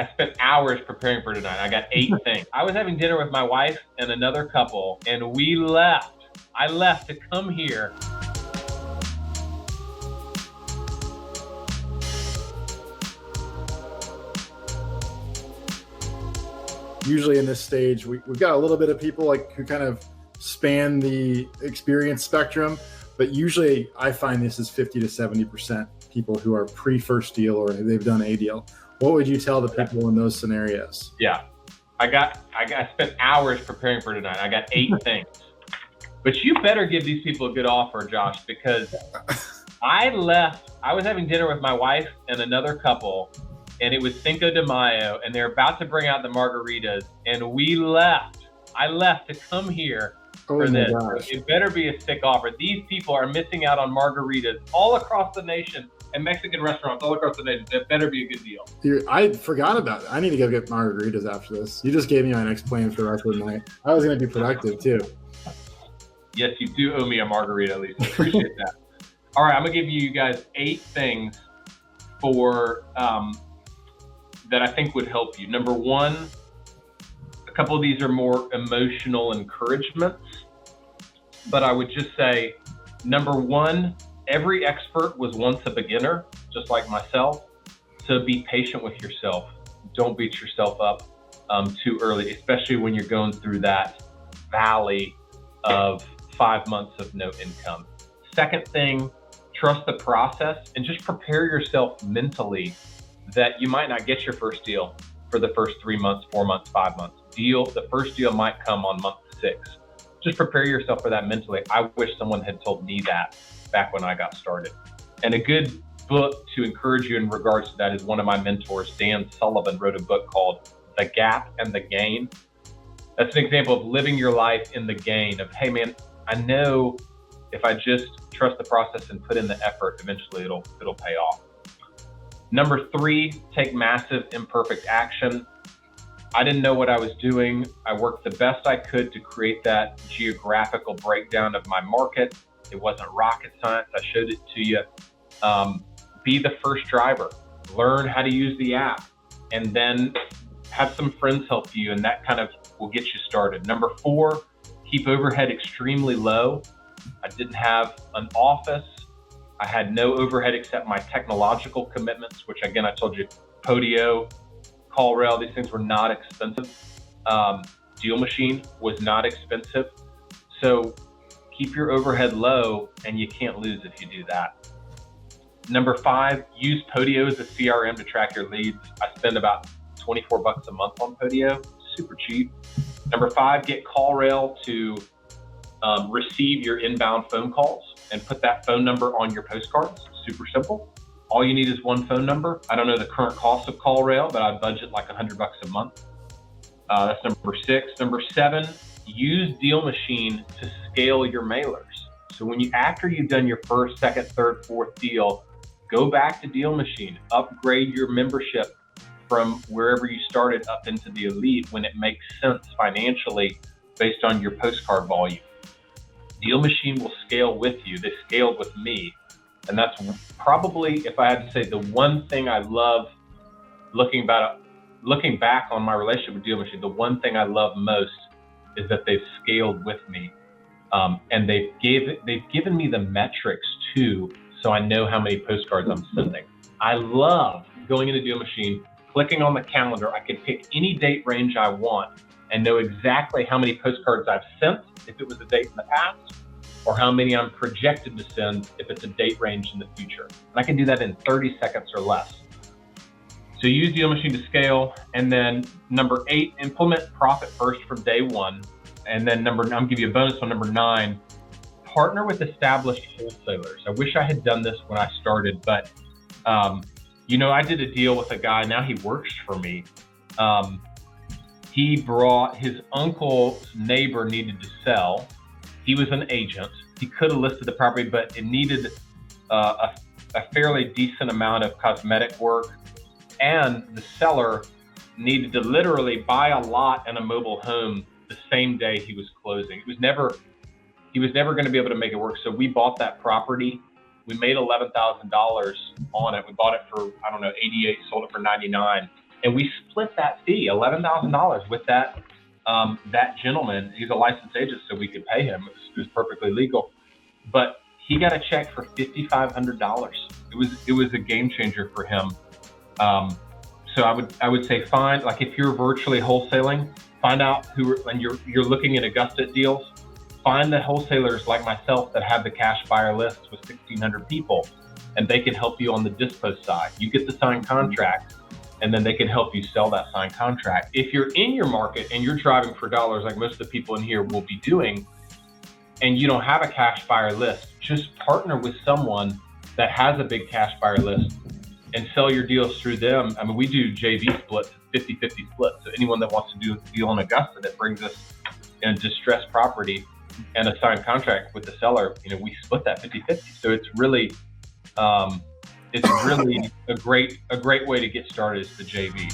I spent hours preparing for tonight. I got 8 things. I was having dinner with my wife and another couple, and we left. I left to come here. Usually in this stage, we've got a little bit of people like who kind of span the experience spectrum, but usually I find this is 50 to 70% people who are pre-first deal or they've done a deal. What would you tell the people in those scenarios? Yeah, I spent hours preparing for tonight. I got 8 things, but you better give these people a good offer, Josh, because I left. I was having dinner with my wife and another couple, and it was Cinco de Mayo, and they're about to bring out the margaritas, and we left. I left to come here for this. Gosh. It better be a sick offer. These people are missing out on margaritas all across the nation and Mexican restaurants all across the nation. That better be a good deal. Dude, I forgot about it. I need to go get margaritas after this. You just gave me my next plan for the rest of the night. I was going to be productive too. Yes, you do owe me a margarita, at least. I appreciate that. All right, I'm going to give you guys 8 things for that I think would help you. Number 1, a couple of these are more emotional encouragements, but I would just say, number 1, every expert was once a beginner, just like myself. So be patient with yourself. Don't beat yourself up too early, especially when you're going through that valley of 5 months of no income. Second thing, trust the process and just prepare yourself mentally that you might not get your first deal for the first 3 months, 4 months, 5 months. The first deal might come on month 6. Just prepare yourself for that mentally. I wish someone had told me that back when I got started. And a good book to encourage you in regards to that is one of my mentors, Dan Sullivan, wrote a book called The Gap and the Gain. That's an example of living your life in the gain of, hey man, I know if I just trust the process and put in the effort, eventually it'll pay off. Number 3, take massive imperfect action. I didn't know what I was doing. I worked the best I could to create that geographical breakdown of my market. It wasn't rocket science. I showed it to you. Be the first driver. Learn how to use the app, and then have some friends help you, and that kind of will get you started. Number 4, keep overhead extremely low. I didn't have an office. I had no overhead except my technological commitments, which again, I told you, Podio, CallRail, these things were not expensive. Deal Machine was not expensive. So keep your overhead low, and you can't lose if you do that. Number 5, use Podio as a CRM to track your leads. I spend about $24 a month on Podio, super cheap. Number 5, get CallRail to receive your inbound phone calls and put that phone number on your postcards. Super simple. All you need is one phone number. I don't know the current cost of CallRail, but I budget like $100 a month. That's number 6. Number 7, use Deal Machine to scale your mailers. So after you've done your first, second, third, fourth deal, go back to Deal Machine, upgrade your membership from wherever you started up into the elite when it makes sense financially based on your postcard volume. Deal Machine will scale with you. They scaled with me. And that's probably, if I had to say, the one thing I love looking back on my relationship with Deal Machine, the one thing I love most is that they've scaled with me. And they've given me the metrics too, so I know how many postcards I'm sending. I love going into Deal Machine, clicking on the calendar. I can pick any date range I want and know exactly how many postcards I've sent if it was a date in the past, or how many I'm projected to send if it's a date range in the future. And I can do that in 30 seconds or less. So use Deal Machine to scale. And then number 8, implement profit first from day 1. And then I'm give you a bonus on number 9, partner with established wholesalers. I wish I had done this when I started, but I did a deal with a guy, now he works for me. He brought his uncle's neighbor needed to sell. He was an agent. He could have listed the property, but it needed a fairly decent amount of cosmetic work. And the seller needed to literally buy a lot and a mobile home the same day he was closing. He was never going to be able to make it work. So we bought that property. We made $11,000 on it. We bought it for, $88, sold it for $99. And we split that fee, $11,000, with that gentleman. He's a licensed agent, so we could pay him. It was perfectly legal. But he got a check for $5,500. It was a game changer for him. So I would say find, like, if you're virtually wholesaling, find out and you're looking at Augusta deals, find the wholesalers like myself that have the cash buyer list with 1,600 people, and they can help you on the dispo side. You get the signed contract, and then they can help you sell that signed contract. If you're in your market and you're driving for dollars, like most of the people in here will be doing, and you don't have a cash buyer list, just partner with someone that has a big cash buyer list and sell your deals through them. I mean, we do JV splits, 50-50 splits. So anyone that wants to do a deal in Augusta that brings us in a distressed property and a signed contract with the seller, we split that 50-50. So it's really a great way to get started is the JV.